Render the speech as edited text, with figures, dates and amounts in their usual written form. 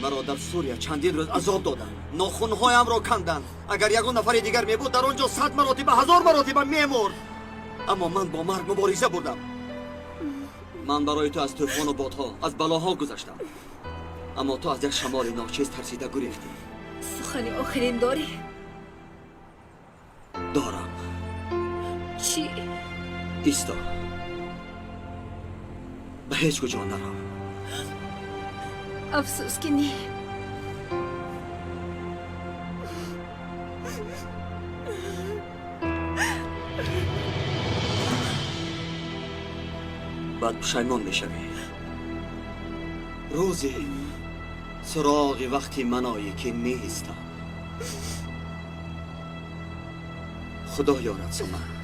مرا در سوریه چندین روز عذاب دادند، ناخن‌هایم را کندند. اگر یگان نفر دیگر میبود در آنجا 100 مراتب 1000 مراتب میمرد. اما من با مرگ مبارزه بردم. من برای تو از طوفان و بادها، از بلاها گذشتم، اما تو از یک شمار ناچیز ترسیده گریختی. سخن آخرین داری؟ دارم. چی؟ ایستا، به هیچ کجا نرم. افسوس که نی. بعد پشیمان میشوی. روزی سراغ وقتی منایی که نیستم. خدا یارت من.